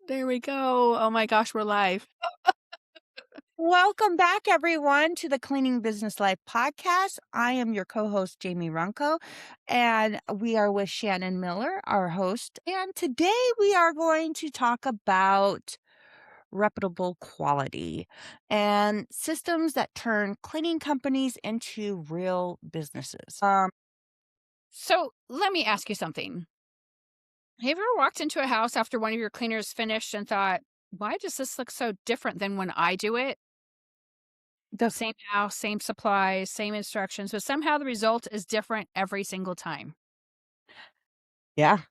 There we go. Oh my gosh, we're live. Welcome back, everyone, to the Cleaning Business Life podcast. I am your co host, Jamie Runco, and we are with Shannon Miller, our host. And today we are going to talk about reputable quality and systems that turn cleaning companies into real businesses. So let me ask you something. Have you ever walked into a house after one of your cleaners finished and thought, why does this look so different than when I do it? The, Same house, same supplies, same instructions, but somehow the result is different every single time. yeah,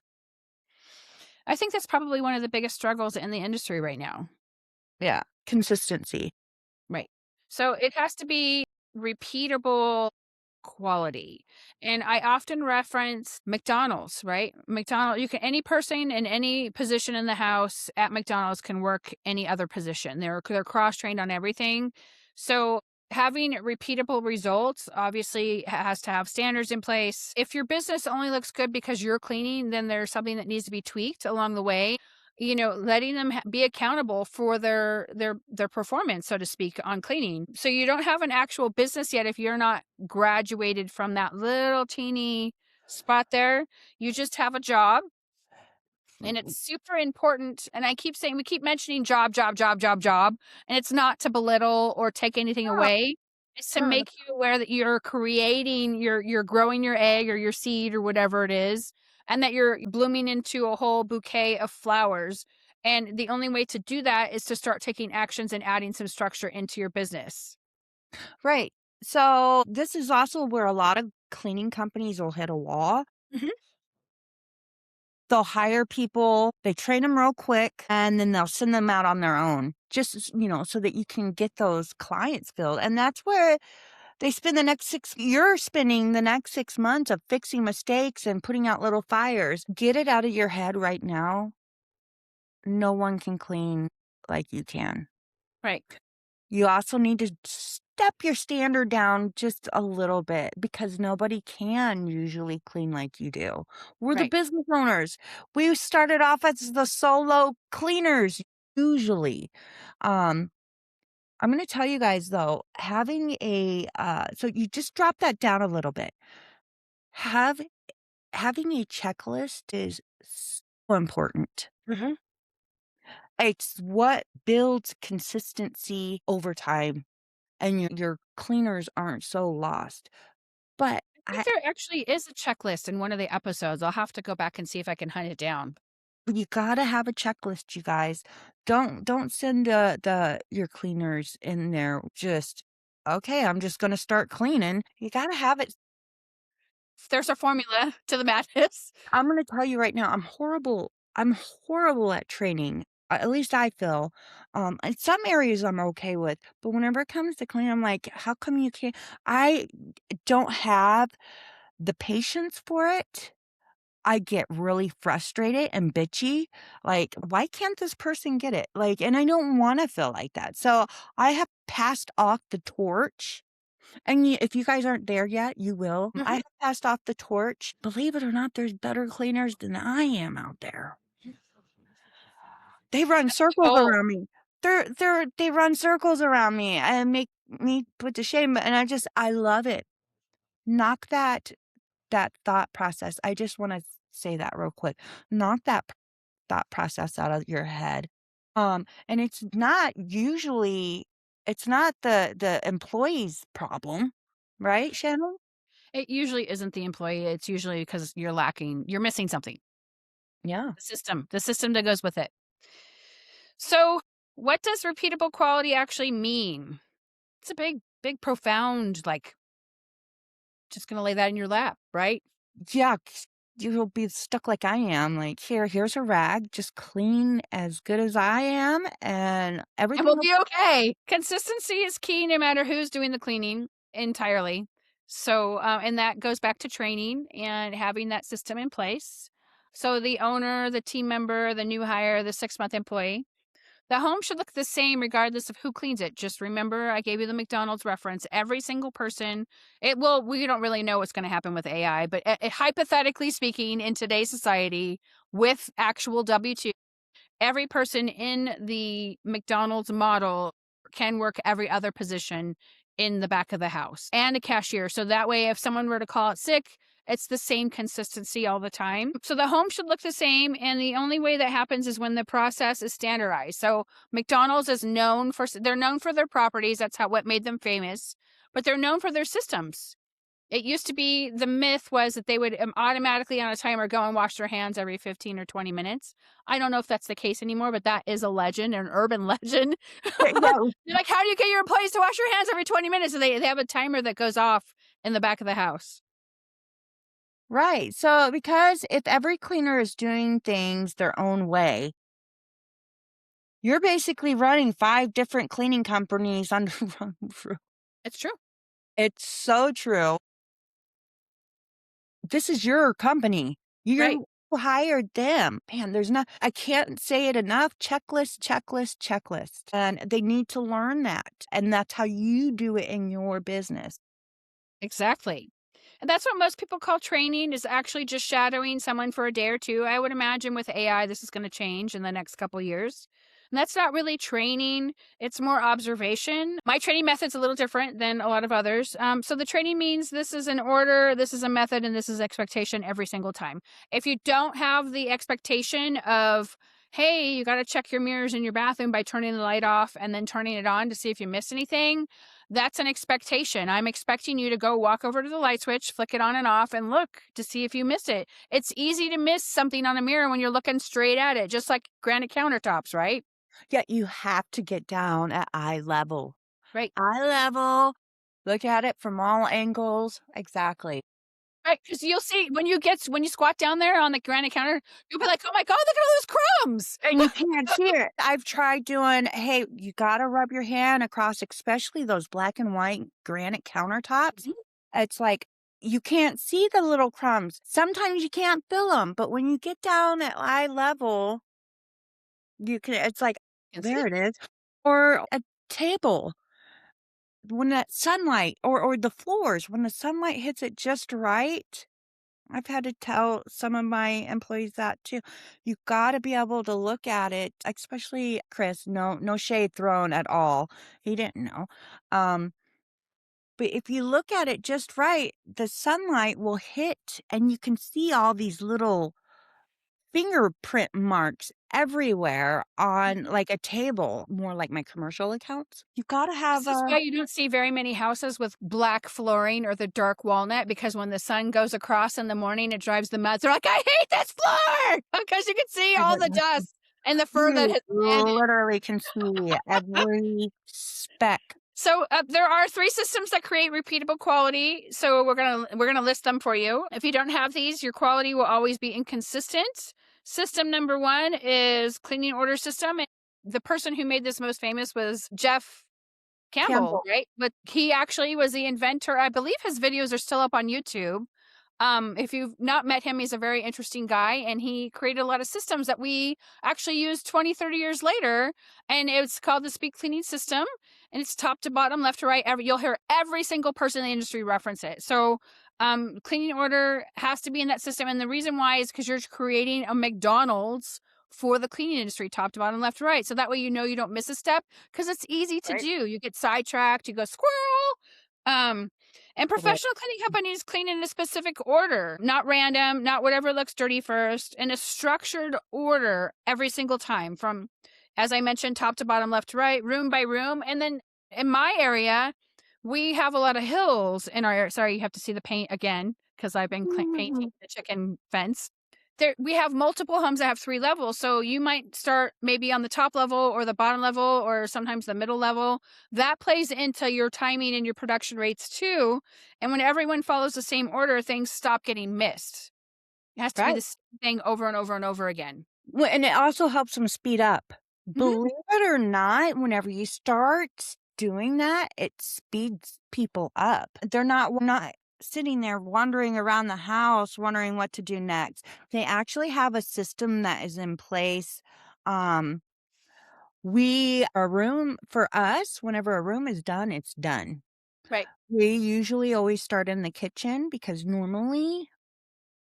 I think that's probably one of the biggest struggles in the industry right now. yeah, consistency. Right. So it has to be repeatable quality. And I often reference McDonald's, right? McDonald's, you can any person in any position in the house at McDonald's can work any other position. They're cross-trained on everything. So having repeatable results obviously has to have standards in place. If your business only looks good because you're cleaning, then there's something that needs to be tweaked along the way. Letting them be accountable for their performance, so to speak, on cleaning. So you don't have an actual business yet if you're not graduated from that little teeny spot there. You just have a job, and it's super important. And I keep saying, we keep mentioning job, job, job, job, job. And it's not to belittle or take anything away. It's to Uh, make you aware that you're creating, you're growing your egg or your seed or whatever it is, and that you're blooming into a whole bouquet of flowers. And the only way to do that is to start taking actions and adding some structure into your business. right. So, this is also where a lot of cleaning companies will hit a wall. Mhm. They'll hire people, they train them real quick, and then they'll send them out on their own, just so that you can get those clients filled. And that's where they spend the next you're spending the next 6 months of fixing mistakes and putting out little fires. Get it out of your head right now. No one can clean like you can. Right. You also need to step your standard down just a little bit because nobody can usually clean like you do. We're the Right. business owners. We started off as the solo cleaners usually. Um, I'm going to tell you guys though, having so you just drop that down a little bit. Have Having a checklist is so important. Mhm. It's what builds consistency over time and your cleaners aren't so lost. But I think there actually is a checklist in one of the episodes. I'll have to go back and see if I can hunt it down. you gotta have a checklist, you guys. Don't send the your cleaners in there just, "Okay, I'm just gonna start cleaning." You gotta have it. There's a formula to the madness. I'm gonna tell you right now, I'm horrible at training, at least I feel. In some areas I'm okay with, but whenever it comes to cleaning, I'm like, "How come you can't?" I don't have the patience for it. I get really frustrated and bitchy, like, "Why can't this person get it?" Like, and I don't wanna feel like that, so I have passed off the torch, and if you guys aren't there yet, you will. I Mhm. have passed off the torch. Believe it or not, there's better cleaners than I am out there. They run That's the circles goal. around me. They run circles around me and make me put to shame, and I love it. Knock that thought process. I just wanna say that real quick. Knock that thought process out of your head. And it's not the employee's problem, right, Shannon? It usually isn't the employee, it's usually because you're missing something. Yeah. The system that goes with it. So, what does repeatable quality actually mean? It's a big, big, profound, like, just gonna lay that in your lap, right? Yeah, you'll be stuck like I am, like, here's a rag, just clean as good as I am, and And everything we'll will. be okay. Consistency is key no matter who's doing the cleaning entirely. So, and that goes back to training and having that system in place. So the owner, the team member, the new hire, the 6-month employee, the home should look the same regardless of who cleans it. Just remember, I gave you the McDonald's reference. Every single person, we don't really know what's going to happen with AI, but hypothetically speaking, in today's society, with actual W 2, every person in the McDonald's model can work every other position in the back of the house and a cashier. So that way, if someone were to call out sick, it's the same consistency all the time. So the home should look the same. And the only way that happens is when the process is standardized. So McDonald's is known for, they're known for their properties. That's what made them famous, but they're known for their systems. It used to be the myth was that they would automatically on a timer go and wash their hands every 15 or 20 minutes. I don't know if that's the case anymore, but that is a legend, an urban legend. Yeah, You're like, how do you get your employees to wash your hands every 20 minutes? And they have a timer that goes off in the back of the house. right. So, because if every cleaner is doing things their own way, you're basically running 5 different cleaning companies under one roof. It's true. It's so true. This is your company. Right. You hired them. Man, there's not I can't say it enough. Checklist, checklist, checklist. And they need to learn that. And that's how you do it in your business. Exactly. And that's what most people call training is actually just shadowing someone for a day or two. I would imagine with AI, this is going to change in the next couple years. And that's not really training. It's more observation. My training method's a little different than a lot of others. So the training means this is an order, this is a method, and this is expectation every single time. If you don't have the expectation of, hey, you got to check your mirrors in your bathroom by turning the light off and then turning it on to see if you missed anything, that's an expectation. I'm expecting you to go walk over to the light switch, flick it on and off, and look to see if you miss it. It's easy to miss something on a mirror when you're looking straight at it, just like granite countertops, right? Yet you have to get down at eye level. Right. Eye level. Look at it from all angles. Exactly. Right. Because you'll see when you squat down there on the granite counter, you'll be like, oh my God, look at all those crumbs. And you can't see it. I've tried doing, hey, you gotta rub your hand across, especially those black and white granite countertops. Mhm. It's like you can't see the little crumbs. Sometimes you can't feel them, but when you get down at eye level, you can, it's like, Can see there it. it is. Or a table, when that sunlight, or the floors, when the sunlight hits it just right. I've had to tell some of my employees that too. You gotta be able to look at it, especially Chris, no shade thrown at all. He didn't know. Um, but if you look at it just right, the sunlight will hit and you can see all these little fingerprint marks everywhere on like a table, more like my commercial accounts. You gotta have This is why a you don't see very many houses with black flooring or the dark walnut because when the sun goes across in the morning, it drives them nuts. They're like, I hate this floor because you can see all the dust and the fur that you has landed. literally can see every speck. So there are three systems that create repeatable quality. So we're gonna list them for you. If you don't have these, your quality will always be inconsistent. System number one is cleaning order system. And the person who made this most famous was Jeff Campbell, Campbell. right? But he actually was the inventor. I believe his videos are still up on YouTube. If you've not met him, he's a very interesting guy and he created a lot of systems that we actually use 20, 30 years later. And it's called the speed cleaning system and it's top to bottom, left to right. You'll hear every single person in the industry reference it. So, cleaning order has to be in that system. And the reason why is because you're creating a McDonald's for the cleaning industry, top to bottom, left to right. So that way, you know, you don't miss a step because it's easy to Right. do. You get sidetracked, you go squirrel. Um, and Right. professional cleaning companies clean in a specific order, not random, not whatever looks dirty first, in a structured order every single time from, as I mentioned, top to bottom, left to right, room by room. And then in my area, we have a lot of hills in our area. Sorry, you have to see the paint again because I've been painting Mhm. the chicken fence. There, we have multiple homes that have 3 levels. So you might start maybe on the top level or the bottom level or sometimes the middle level. That plays into your timing and your production rates too. And when everyone follows the same order, things stop getting missed. It has to be Right. the same thing over and over and over again. Well, and it also helps them speed up. Mhm. Believe it or not, whenever you start doing that, it speeds people up. They're not we're not sitting there wandering around the house wondering what to do next. They actually have a system that is in place. Um, we a room for us, whenever a room is done, it's done. Right. We usually always start in the kitchen because normally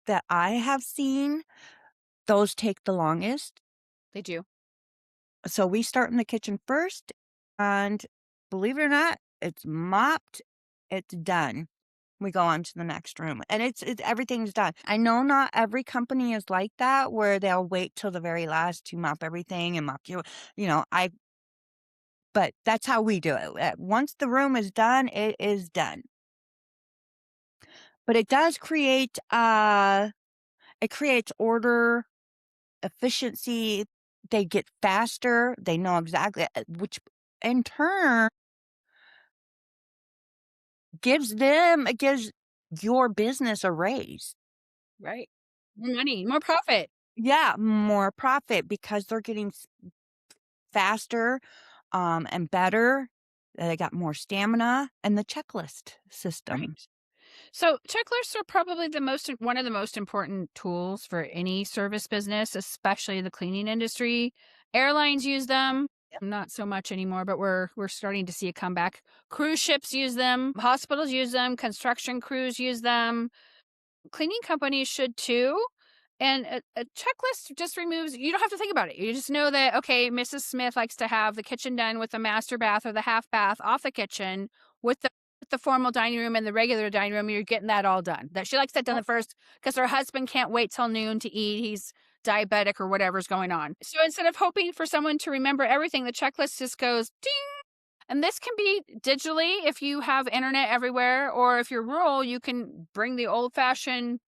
that I have seen, those take the longest. They do. So we start in the kitchen first, and believe it or not, it's mopped, it's done. We go on to the next room, and it's everything's done. I know not every company is like that where they'll wait till the very last to mop everything and mop I but that's how we do it. Once the room is done, it is done. But it does create it creates order, efficiency. They get faster. They know exactly which in turn it gives your business a raise. Right. More money, more profit. Yeah, more profit because they're getting faster, and better. They got more stamina and the checklist Right. system. So checklists are probably one of the most important tools for any service business, especially the cleaning industry. Airlines use them, not so much anymore, but we're starting to see a comeback. Cruise ships use them, hospitals use them, construction crews use them. Cleaning companies should too. And a checklist just removes, you don't have to think about it. You just know that, okay, Mrs. Smith likes to have the kitchen done with the master bath or the half bath off the kitchen with the formal dining room and the regular dining room. You're getting that all done. That she likes that done the first because her husband can't wait till noon to eat. He's diabetic or whatever's going on. So instead of hoping for someone to remember everything, the checklist just goes ding. And this can be digitally if you have internet everywhere, or if you're rural, you can bring the old fashioned,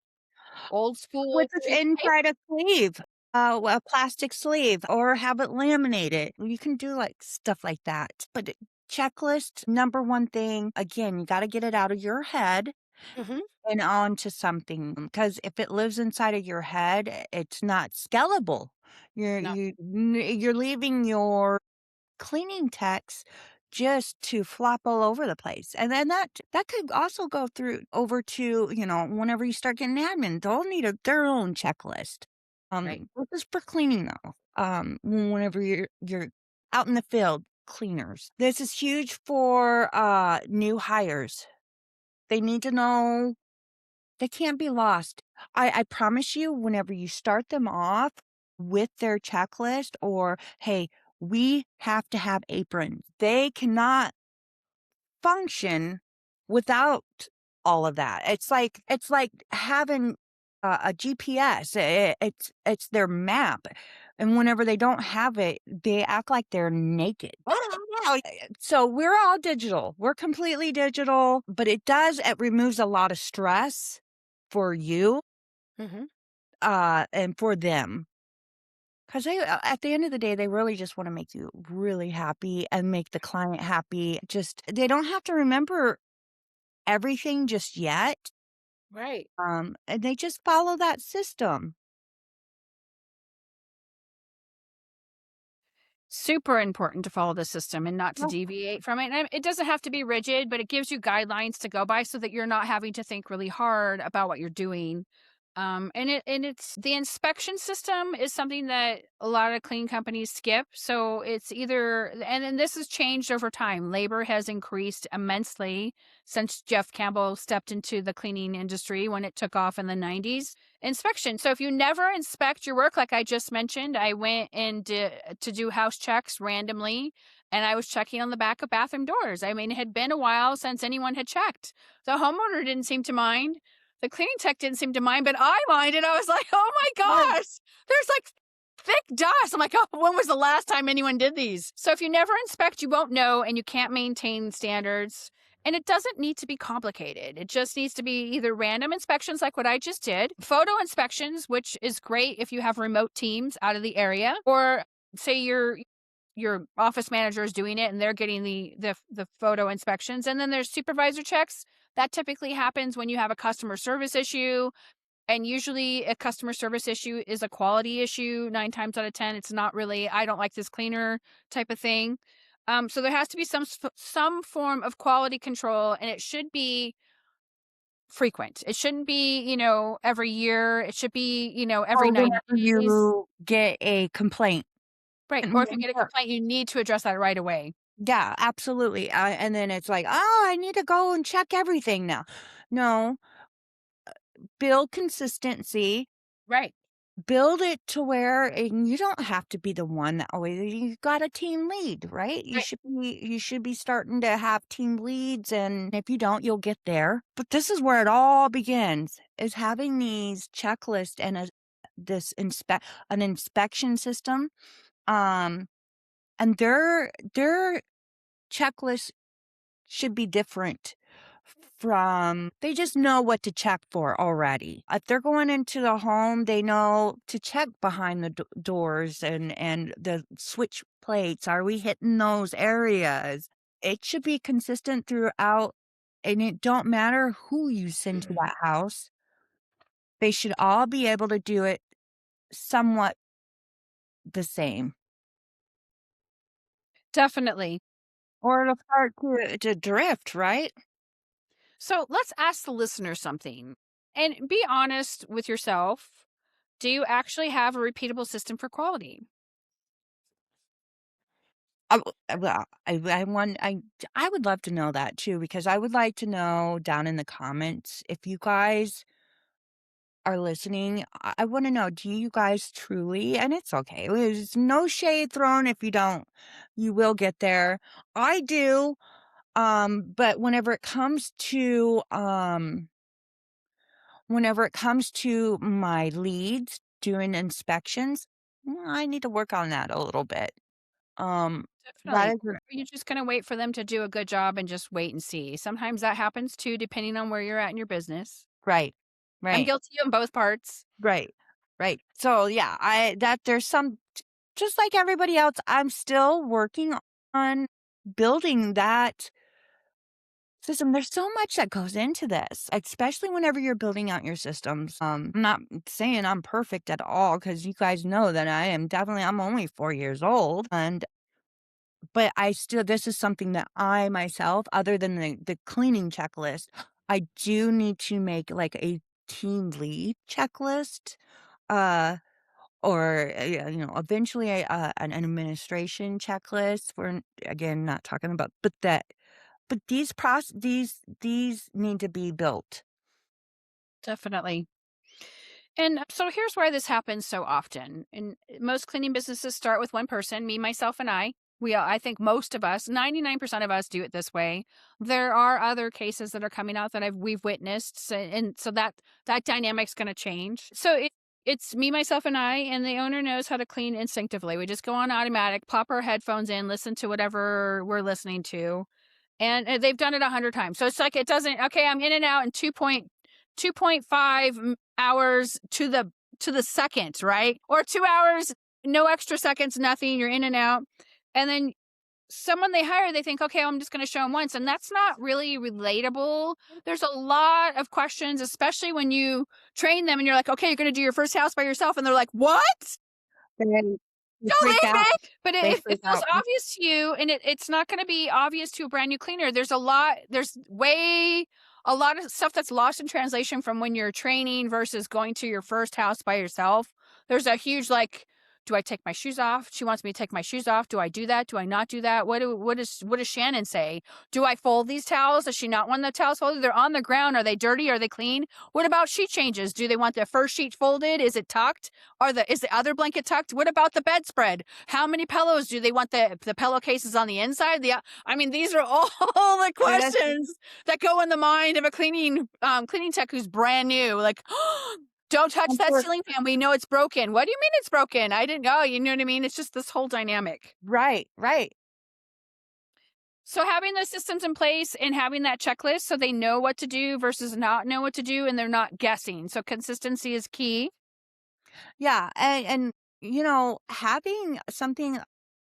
old school With this paper. inside a sleeve, a plastic sleeve, or have it laminated. You can do, like, stuff like that. But checklist, number one thing, again, you gotta get it out of your head Mhm. and onto something. Because if it lives inside of your head, it's not scalable. No, You're leaving your cleaning techs just to flop all over the place. And then that could also go through over to, whenever you start getting admin, they'll need their own checklist. right. This is for cleaning though. Whenever you're out in the field, cleaners. This is huge for new hires. They need to know they can't be lost. I promise you, whenever you start them off with their checklist or, "Hey, we have to have aprons." They cannot function without all of that. It's like having a GPS. It's their map, and whenever they don't have it, they act like they're naked. So we're all digital. We're completely digital, but it removes a lot of stress for you, Mhm. and for them. 'Cause at the end of the day, they really just wanna make you really happy and make the client happy. Just they don't have to remember everything just yet, Right. and they just follow that system. Super important to follow the system and not to Oh, deviate from it. And it doesn't have to be rigid, but it gives you guidelines to go by so that you're not having to think really hard about what you're doing. It's the inspection system is something that a lot of clean companies skip. So it's either, and then this has changed over time. Labor has increased immensely since Jeff Campbell stepped into the cleaning industry when it took off in the 90s. Inspection. So if you never inspect your work, like I just mentioned, I went and to do house checks randomly, and I was checking on the back of bathroom doors. I mean, it had been a while since anyone had checked. The homeowner didn't seem to mind. The cleaning tech didn't seem to mind, but I minded. I was like, oh my right. gosh, there's like thick dust. I'm like, oh, when was the last time anyone did these? So if you never inspect, you won't know, and you can't maintain standards. And it doesn't need to be complicated. It just needs to be either random inspections like what I just did, photo inspections, which is great if you have remote teams out of the area, or say your office manager is doing it and they're getting the photo inspections. And then there's supervisor checks. That typically happens when you have a customer service issue, and usually a customer service issue is a quality issue. 9 times out of 10, it's not really, I don't like this cleaner type of thing. So there has to be some form of quality control, and it should be frequent. It shouldn't be, every year. It should be, every Or 90 whenever days. you get a complaint. Right. Or if you get a complaint, you need to address that right away. Yeah, absolutely, and then it's like, "Oh, I need to go and check everything now." No, build consistency, Right. build it to where and you don't have to be the one that always you got a team lead, right? Right. You should be starting to have team leads, and if you don't, you'll get there. But this is where it all begins, is having these checklists and this an inspection system, um, and their checklist should be different from they just know what to check for already. If they're going into the home, they know to check behind the doors and the switch plates. Are we hitting those areas? It should be consistent throughout, and it don't matter who you send to that house. They should all be able to do it somewhat the same, Definitely. or it'll start to drift, right? So let's ask the listener something and be honest with yourself. Do you actually have a repeatable system for quality? Well, I would love to know that too, because I would like to know down in the comments if you guys are listening. I wanna know, do you guys truly and it's okay, there's no shade thrown if you don't. You will get there. I do, but whenever it comes to my leads doing inspections, I need to work on that a little bit. That Definitely. is Or are you just going to wait for them to do a good job and just wait and see? Sometimes that happens too, depending on where you're at in your business. right, I'm right. guilty on both parts. Right, right. So, yeah, I that there's some just like everybody else, I'm still working on building that system. There's so much that goes into this, especially whenever you're building out your systems. I'm not saying I'm perfect at all because you guys know that I'm only 4 years old, and but I still this is something that I myself, other than the cleaning checklist, I do need to make, like, a team lead checklist, uh or, yeah, eventually an administration checklist for again, not talking about but these need to be built. Definitely. And so here's why this happens so often. And most cleaning businesses start with one person, me, myself, and I. I think most of us, 99% of us do it this way. There are other cases that are coming out that we've witnessed. And so that dynamic's going to change. So it's me, myself, and I, and the owner knows how to clean instinctively. We just go on automatic, pop our headphones in, listen to whatever we're listening to, and they've done it 100 times. So it's like it doesn't okay, I'm in and out in 2.5 hours to the second, right? Or 2 hours, no extra seconds, nothing, you're in and out. And then someone they hire, they think, "Okay, I'm just gonna show them once," and that's not really relatable. There's a lot of questions, especially when you train them and you're like, "Okay, you're gonna do your first house by yourself," and they're like, "What? They Don't freak leave out. me!" But They if it freak feels out. obvious to you and it's not gonna be obvious to a brand new cleaner, there's way a lot of stuff that's lost in translation from when you're training versus going to your first house by yourself. There's a huge, like, "Do I take my shoes off?" She wants me to take my shoes off. Do I do that? Do I not do that? What does Shannon say? Do I fold these towels? Does she not want the towels folded? They're on the ground. Are they dirty? Are they clean? What about sheet changes? Do they want the first sheet folded? Is it tucked? Is the other blanket tucked? What about the bedspread? How many pillows do they want the pillowcases on the inside? I mean, these are all the Yes, questions that go in the mind of a cleaning tech who's brand new. Like, don't touch and that for ceiling fan. We know it's broken. What do you mean it's broken? I didn't know. You know what I mean? It's just this whole dynamic. right, right. So having those systems in place and having that checklist so they know what to do versus not know what to do and they're not guessing. So consistency is key. Yeah, having something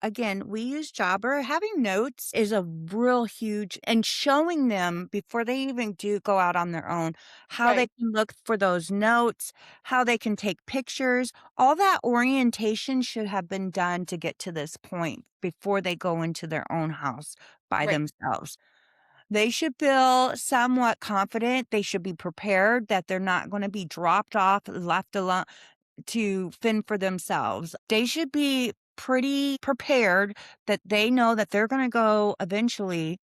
again, we use Jobber. Having notes is a real huge and showing them before they even do go out on their own, how they Right. can look for those notes, how they can take pictures. All that orientation should have been done to get to this point before they go into their own house by Right. themselves. They should feel somewhat confident. They should be prepared that they're not going to be dropped off, left alone to fend for themselves. They should be pretty prepared that they know that they're gonna go eventually.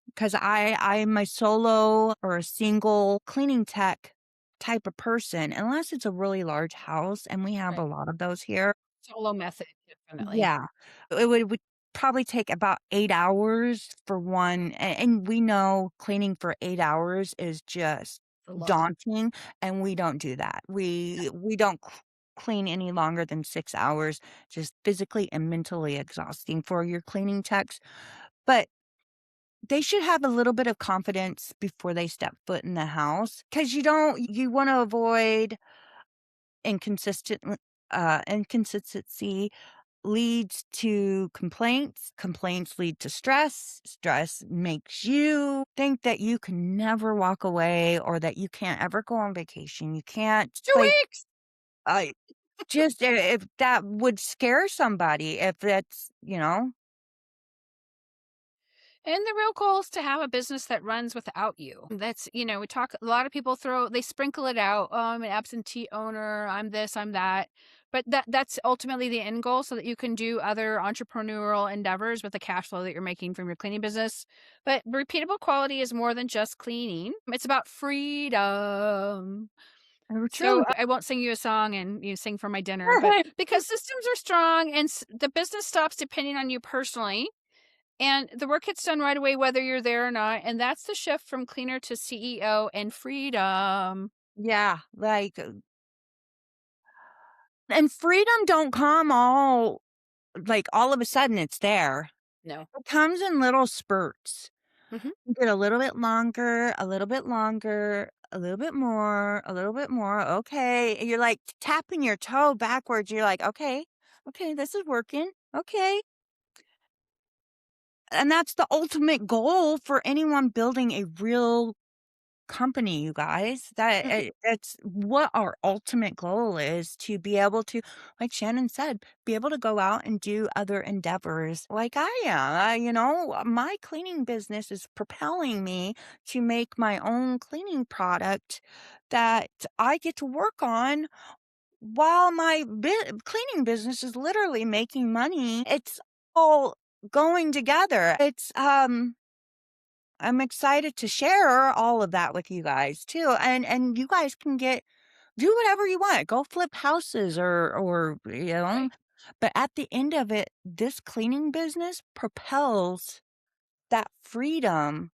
Because I'm a solo or a single cleaning tech type of person, unless it's a really large house, and we have a Right. lot of those here. Solo method, definitely. Yeah. It would probably take about 8 hours for one, and we know cleaning for 8 hours is just It's a lot. daunting, and we don't do that. We don't clean any longer than 6 hours, just physically and mentally exhausting for your cleaning techs, but they should have a little bit of confidence before they step foot in the house, because you wanna avoid inconsistent inconsistency leads to complaints, complaints lead to stress, stress makes you think that you can never walk away or that you can't ever go on vacation, you can't, 2 like, weeks! I just if that would scare somebody, if that's, you know? And the real goal is to have a business that runs without you. That's, we talk, a lot of people they sprinkle it out. Oh, I'm an absentee owner. I'm this, I'm that. But that's ultimately the end goal so that you can do other entrepreneurial endeavors with the cash flow that you're making from your cleaning business. But repeatable quality is more than just cleaning. It's about freedom. So Truly. I won't sing you a song and you sing for my dinner, but because systems are strong and the business stops depending on you personally, and the work gets done right away, whether you're there or not. And that's the shift from cleaner to CEO and freedom. Yeah, like, and freedom don't come all of a sudden it's there. No. It comes in little spurts. Hmm. You get a little bit longer, a little bit longer, a little bit more, a little bit more. Okay. And you're like tapping your toe backwards. You're like, okay, okay, this is working. Okay. And that's the ultimate goal for anyone building a real company, you guys. Hmm. That's what our ultimate goal is, to be able to, like Shannon said, be able to go out and do other endeavors like I am. My cleaning business is propelling me to make my own cleaning product that I get to work on while my cleaning business is literally making money. It's all going together. I'm excited to share all of that with you guys too, and you guys can do whatever you want. Go flip houses Right. but at the end of it, this cleaning business propels that freedom.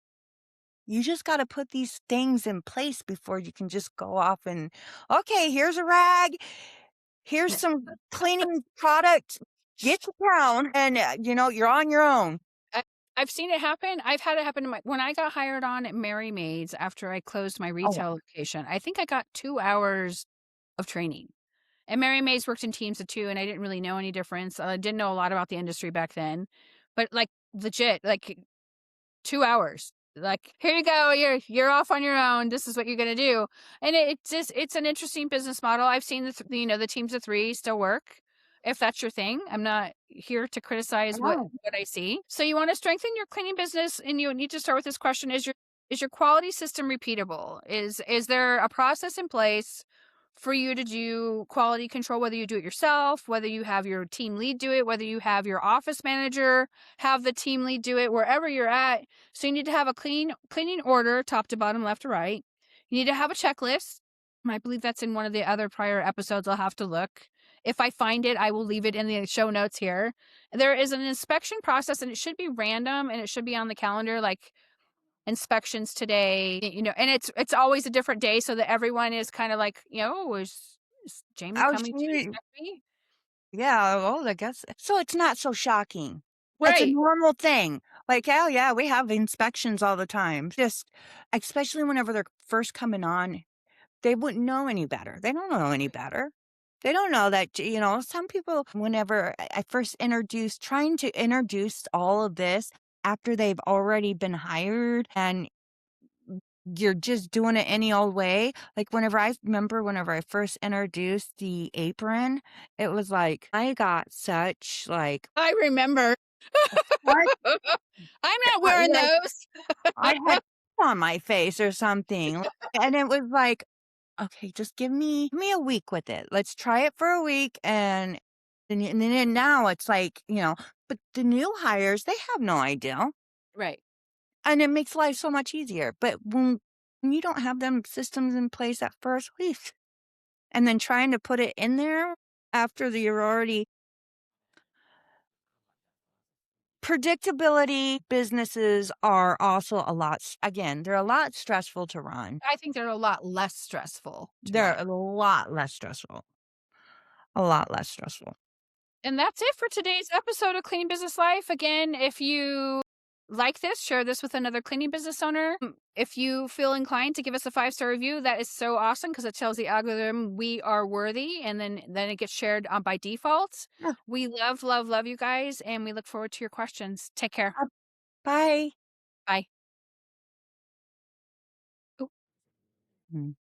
You just gotta put these things in place before you can just go off and, "Okay, here's a rag, here's some cleaning product, get to town, and, you're on your own." I, I've seen it happen. I've had it happen to when I got hired on at Mary Maids after I closed my Oh, retail location. I think I got 2 hours of training. And Mary Maids worked in teams of two, and I didn't really know any difference. I didn't know a lot about the industry back then, but like legit, like 2 hours. Like, "Here you go, you're off on your own, this is what you're gonna do." And it's an interesting business model. I've seen the teams of 3 still work, if that's your thing. I'm not here to criticize wow. what I see. So you wanna strengthen your cleaning business, and you need to start with this question: is your quality system repeatable? Is there a process in place for you to do quality control, whether you do it yourself, whether you have your team lead do it, whether you have your office manager have the team lead do it, wherever you're at. So you need to have a cleaning order, top to bottom, left to right. You need to have a checklist. I believe that's in one of the other prior episodes. I'll have to look. If I find it, I will leave it in the show notes here. There is an inspection process, and it should be random, and it should be on the calendar, like inspections today, and it's always a different day so that everyone is kind of like, is Jamie Oh, coming to she inspect me? Yeah, well, I guess so it's not so shocking. It's a Right. normal thing. Like, oh, yeah, we have inspections all the time. Just especially whenever they're first coming on, they wouldn't know any better. They don't know any better. They don't know that, some people, whenever I first trying to introduce all of this after they've already been hired and you're just doing it any old way. Like, whenever I first introduced the apron, it was like, I got such, like, I remember. "What?" I'm not wearing Like, those. I had on my face or something, and it was like, "Okay, just give me a week with it. Let's try it for a week," and then now it's like, but the new hires, they have no idea, Right. and it makes life so much easier, but when And you don't have them systems in place at first, week, and then trying to put it in there after the you're already predictability businesses are also a lot again, they're a lot stressful to run. I think they're a lot less stressful to They're run. a lot less stressful. A lot less stressful. And that's it for today's episode of Cleaning Business Life. Again, if you like this, share this with another cleaning business owner. If you feel inclined to give us a 5-star review, that is so awesome because it tells the algorithm we are worthy, and then it gets shared by default. Yeah. We love, love, love you guys, and we look forward to your questions. Take care. Bye. Bye. Ooh. Mm.